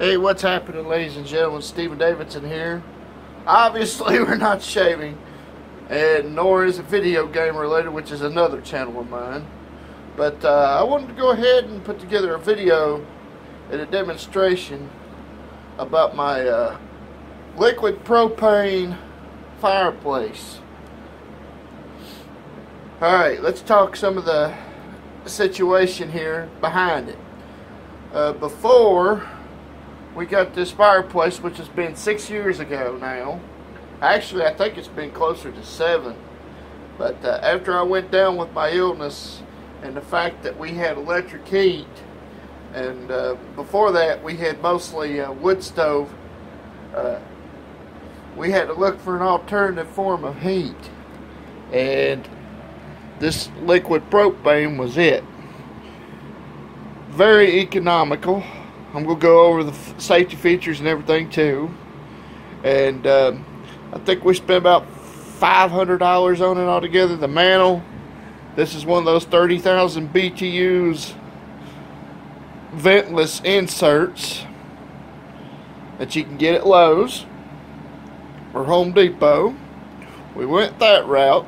Hey, what's happening, ladies and gentlemen? Stephen Davidson here. Obviously, we're not shaving, and nor is it video game related, which is another channel of mine. But I wanted to go ahead and put together a video and a demonstration about my liquid propane fireplace. Alright, let's talk some of the situation here behind it. Before we got this fireplace, which has been 6 years ago now. Actually, I think it's been closer to 7. But after I went down with my illness and the fact that we had electric heat, and before that we had mostly wood stove, we had to look for an alternative form of heat. And this liquid propane was it. Very economical. I'm going to go over the safety features and everything too. And I think we spent about $500 on it altogether. The mantle, this is one of those 30,000 BTUs ventless inserts that you can get at Lowe's or Home Depot. We went that route.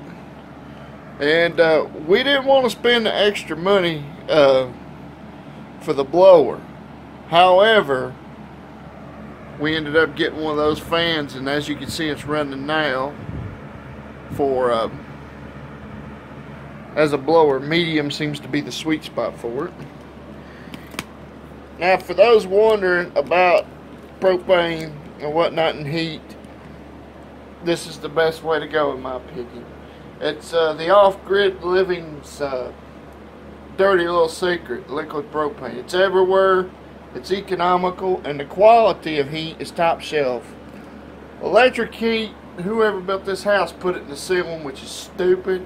And we didn't want to spend the extra money for the blower. However, we ended up getting one of those fans, and as you can see, it's running now for as a blower. Medium seems to be the sweet spot for it. Now, for those wondering about propane and whatnot and heat, this is the best way to go in my opinion. It's the off-grid living's dirty little secret, liquid propane. It's everywhere. It's economical, and the quality of heat is top shelf. Electric heat, whoever built this house put it in the ceiling, which is stupid.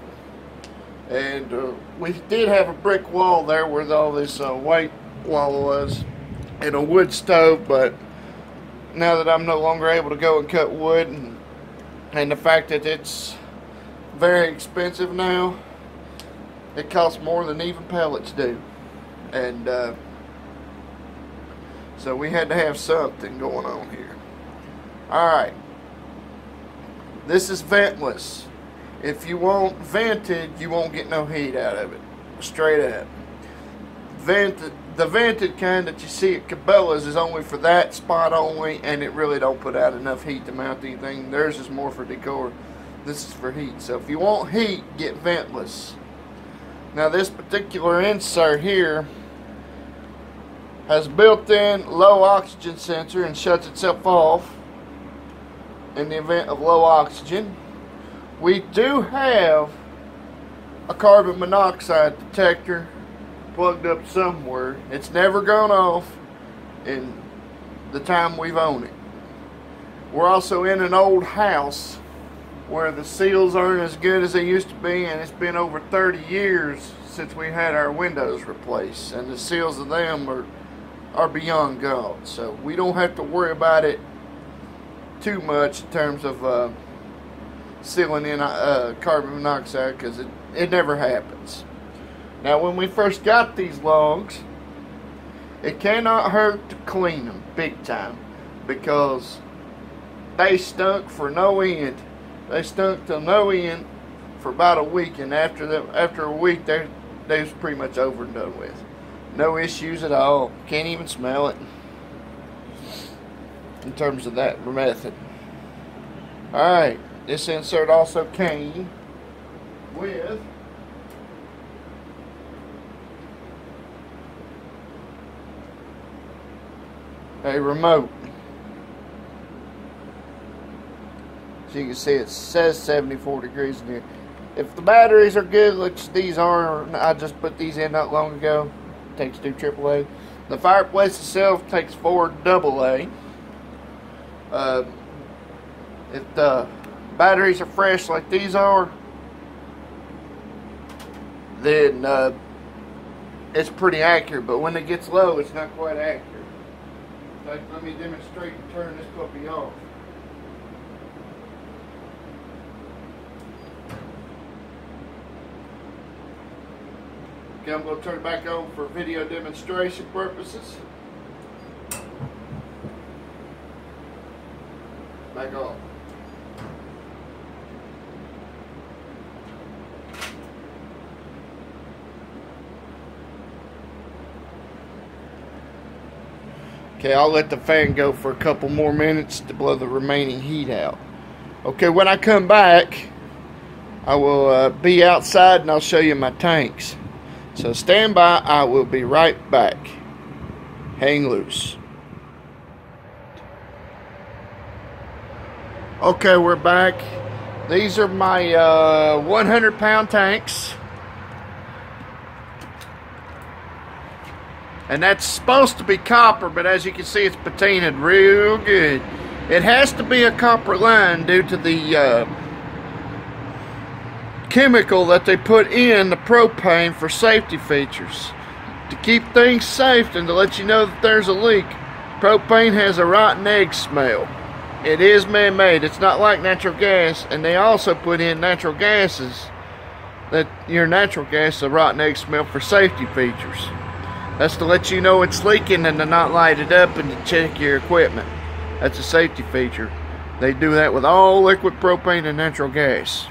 And we did have a brick wall there where all this white wall was, and a wood stove, but now that I'm no longer able to go and cut wood, and the fact that it's very expensive now, it costs more than even pellets do. And so we had to have something going on here. Alright. This is ventless. If you want vented, you won't get no heat out of it. Straight up. The vented kind that you see at Cabela's is only for that spot only, and it really don't put out enough heat to mount anything. Theirs is more for decor. This is for heat. So if you want heat, get ventless. Now this particular insert here has a built-in low oxygen sensor and shuts itself off in the event of low oxygen. We do have a carbon monoxide detector plugged up somewhere. It's never gone off in the time we've owned it. We're also in an old house where the seals aren't as good as they used to be, and it's been over 30 years since we had our windows replaced, and the seals of them are beyond gone. So we don't have to worry about it too much in terms of sealing in carbon monoxide, because it never happens. Now, when we first got these logs, it cannot hurt to clean them big time, because they stunk for no end. They stunk till no end for about a week, and after a week they was pretty much over and done with. No issues at all. Can't even smell it in terms of that method. Alright, this insert also came with a remote. So you can see it says 74 degrees in here. If the batteries are good, which these are, I just put these in not long ago. Takes 2 AAA. The fireplace itself takes 4 AA. If the batteries are fresh like these are, then it's pretty accurate. But when it gets low, it's not quite accurate. In fact, let me demonstrate and turn this puppy off. Okay, I'm going to turn it back on for video demonstration purposes. back off. Okay, I'll let the fan go for a couple more minutes to blow the remaining heat out. Okay, when I come back, I will be outside and I'll show you my tanks. So stand by, I will be right back. Hang loose. Okay, we're back. These are my 100-pound tanks. And that's supposed to be copper, but as you can see, it's patinaed real good. It has to be a copper line due to the chemical that they put in the propane for safety features. To keep things safe and to let you know that there's a leak, propane has a rotten egg smell. It is man-made. It's not like natural gas, and they also put in natural gases that your natural gas is a rotten egg smell for safety features. That's to let you know it's leaking and to not light it up and to check your equipment. That's a safety feature. They do that with all liquid propane and natural gas.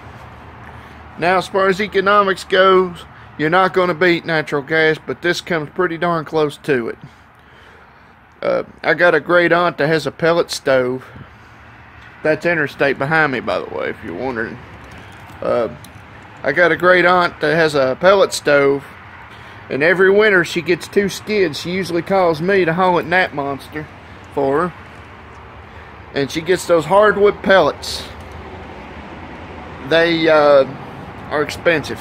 Now, as far as economics goes, you're not going to beat natural gas, but this comes pretty darn close to it. I got a great aunt that has a pellet stove. That's interstate behind me, by the way, if you're wondering. I got a great aunt that has a pellet stove. And every winter she gets 2 skids. She usually calls me to haul it in that monster for her. And she gets those hardwood pellets. They are expensive.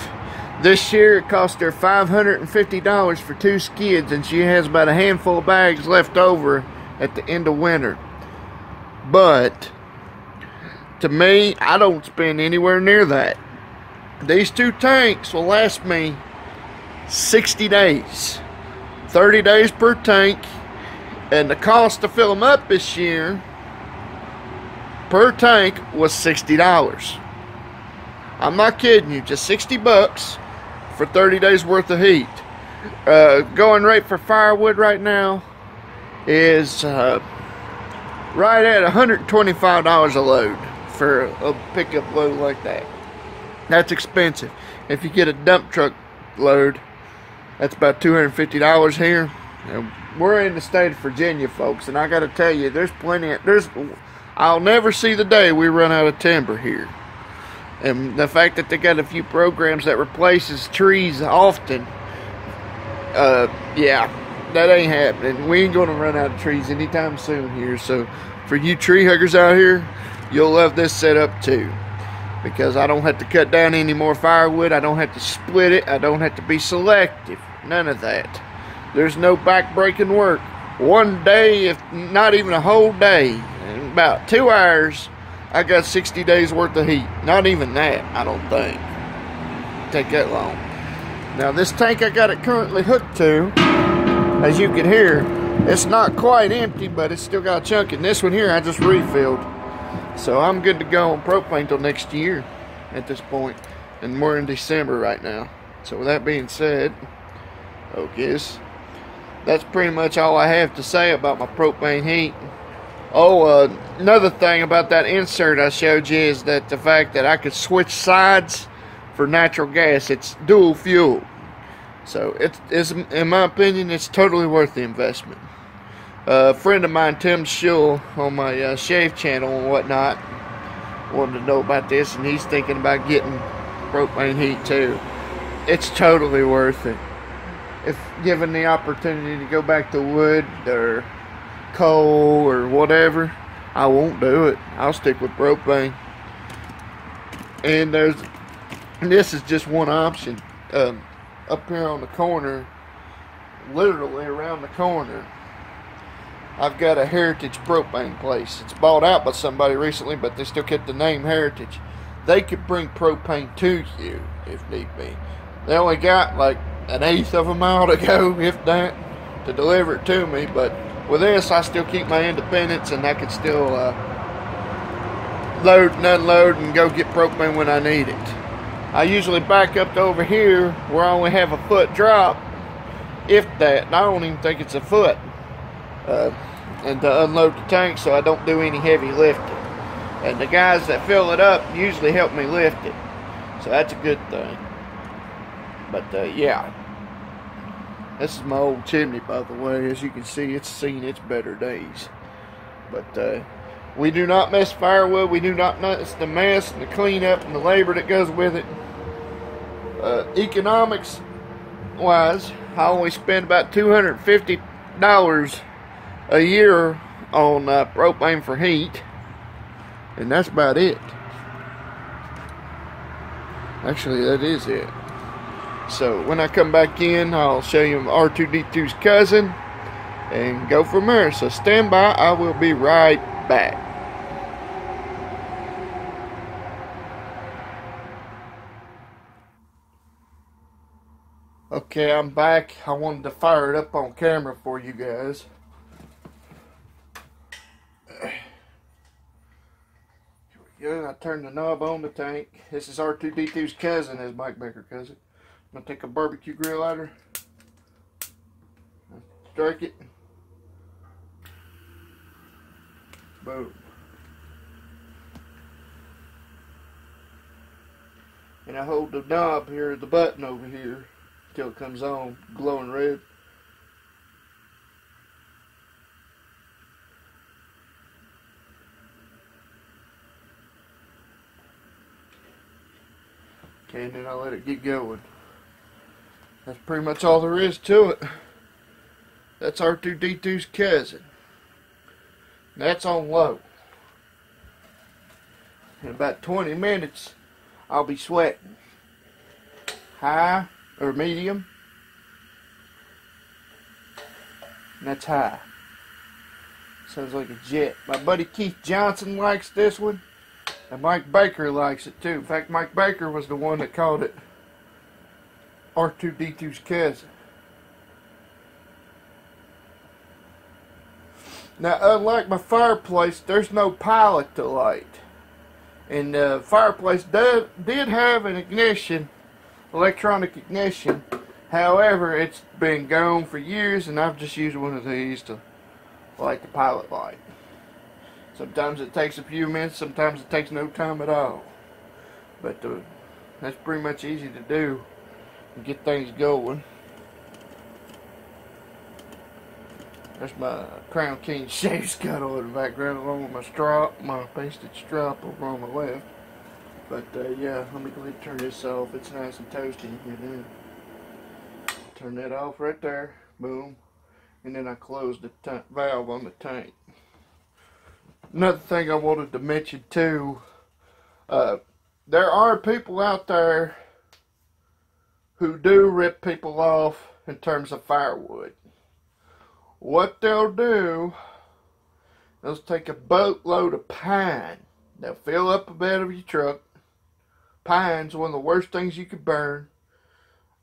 This year it cost her $550 for 2 skids, and she has about a handful of bags left over at the end of winter. But to me, I don't spend anywhere near that. These 2 tanks will last me 60 days, 30 days per tank, and the cost to fill them up this year per tank was $60. I'm not kidding you, just 60 bucks for 30 days worth of heat. Going rate for firewood right now is right at $125 a load for a pickup load like that. That's expensive. If you get a dump truck load, that's about $250 here. And we're in the state of Virginia, folks, and I got to tell you, there's plenty. I'll never see the day we run out of timber here. And the fact that they got a few programs that replaces trees often, yeah, that ain't happening. We ain't gonna run out of trees anytime soon here. So, for you tree huggers out here, you'll love this setup too. Because I don't have to cut down any more firewood. I don't have to split it. I don't have to be selective. None of that. There's no back-breaking work. One day, if not even a whole day, in about 2 hours, I got 60 days worth of heat. Not even that, I don't think. Take that long. Now, this tank I got it currently hooked to, as you can hear, it's not quite empty, but it's still got a chunk. And this one here, I just refilled. So I'm good to go on propane till next year at this point. And we're in December right now. So with that being said, okay, that's pretty much all I have to say about my propane heat. Oh, another thing about that insert I showed you is that the fact that I could switch sides for natural gas. It's dual fuel. So it's in my opinion, it's totally worth the investment. A friend of mine, Tim Schull, on my shave channel and whatnot, wanted to know about this, and he's thinking about getting propane heat too. It's totally worth it. If given the opportunity to go back to wood or coal or whatever, I won't do it. I'll stick with propane. And this is just one option. Up here on the corner, literally around the corner, I've got a Heritage propane place. It's bought out by somebody recently, but they still kept the name Heritage. They could bring propane to you if need be. They only got like 1/8 of a mile to go, if that, to deliver it to me. But with this, I still keep my independence, and I can still load and unload and go get propane when I need it. I usually back up to over here where I only have a foot drop, if that. And I don't even think it's a foot. And to unload the tank, so I don't do any heavy lifting. And the guys that fill it up usually help me lift it. So that's a good thing. But yeah. This is my old chimney, by the way. As you can see, it's seen its better days. But we do not mess firewood. We do not mess the mess and the cleanup and the labor that goes with it. Economics wise, I only spend about $250 a year on propane for heat. And that's about it. Actually, that is it. So when I come back in, I'll show you R2D2's cousin and go from there. So stand by, I will be right back. Okay, I'm back. I wanted to fire it up on camera for you guys. Here we go. I turned the knob on the tank. This is R2D2's cousin, his Mike Baker cousin. I'm going to take a barbecue grill lighter, strike it, boom. And I hold the knob here, the button over here, until it comes on, glowing red. Okay, and then I let it get going. That's pretty much all there is to it. That's R2D2's cousin. That's on low. In about 20 minutes, I'll be sweating. High or medium. And that's high. Sounds like a jet. My buddy Keith Johnson likes this one. And Mike Baker likes it too. In fact, Mike Baker was the one that called it R2D2's cousin. Now, unlike my fireplace, there's no pilot to light. And the fireplace did have an ignition, electronic ignition. However, it's been gone for years, and I've just used one of these to light the pilot light. Sometimes it takes a few minutes, sometimes it takes no time at all. But that's pretty much easy to do and get things going. There's my Crown King shave scuttle in the background along with my strop, my pasted strop over on the left. But yeah, let me go ahead and turn this off. It's nice and toasty here now. Turn that off right there. Boom. And then I close the valve on the tank. Another thing I wanted to mention too, there are people out there who do rip people off in terms of firewood. What they'll do is take a boatload of pine. They'll fill up the bed of your truck. Pine's one of the worst things you could burn.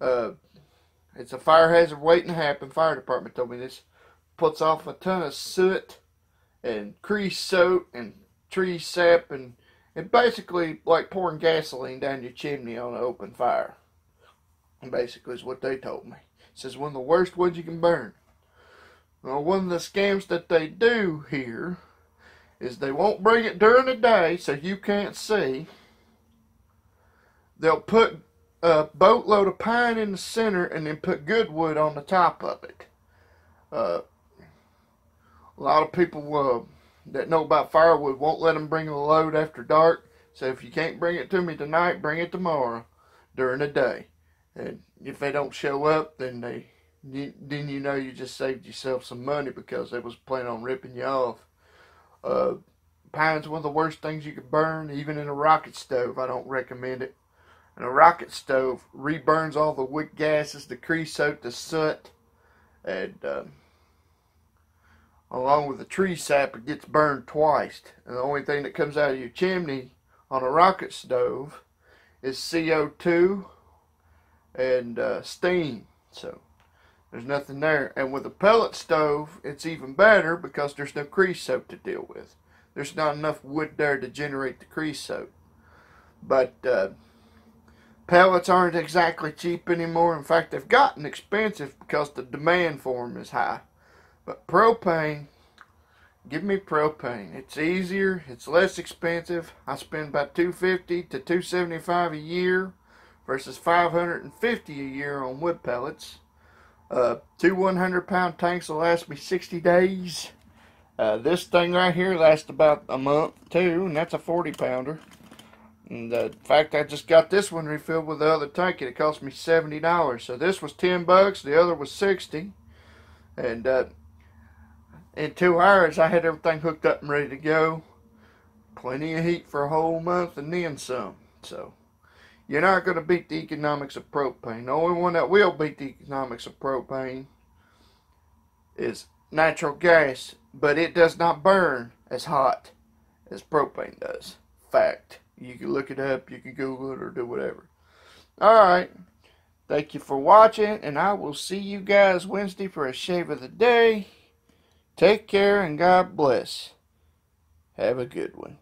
It's a fire hazard waiting to happen. Fire department told me this. Puts off a ton of soot and creosote and tree sap and basically like pouring gasoline down your chimney on an open fire. And basically is what they told me. It says one of the worst ones you can burn. Well, one of the scams that they do here is they won't bring it during the day so you can't see. They'll put a boatload of pine in the center and then put good wood on the top of it. A lot of people that know about firewood won't let them bring a load after dark. So if you can't bring it to me tonight, bring it tomorrow during the day. And if they don't show up, then you know you just saved yourself some money because they was planning on ripping you off. Pine's one of the worst things you could burn, even in a rocket stove. I don't recommend it. And a rocket stove reburns all the wick gases, the creosote, the soot, and along with the tree sap, it gets burned twice. And the only thing that comes out of your chimney on a rocket stove is CO2 and steam. So there's nothing there. And with a pellet stove, it's even better because there's no creosote to deal with. There's not enough wood there to generate the creosote. But pellets aren't exactly cheap anymore. In fact, they've gotten expensive because the demand for them is high. But propane give me propane. It's easier, it's less expensive. I spend about $250 to $275 a year versus $550 a year on wood pellets. Two 100-pound tanks will last me 60 days. This thing right here lasts about a month too, and that's a 40-pounder. And in fact, I just got this one refilled with the other tank, and it cost me $70. So this was $10, the other was $60. And in 2 hours, I had everything hooked up and ready to go. Plenty of heat for a whole month and then some. So you're not going to beat the economics of propane. The only one that will beat the economics of propane is natural gas, but it does not burn as hot as propane does. Fact. You can look it up, you can Google it, or do whatever. Alright. Thank you for watching, and I will see you guys Wednesday for a shave of the day. Take care, and God bless. Have a good one.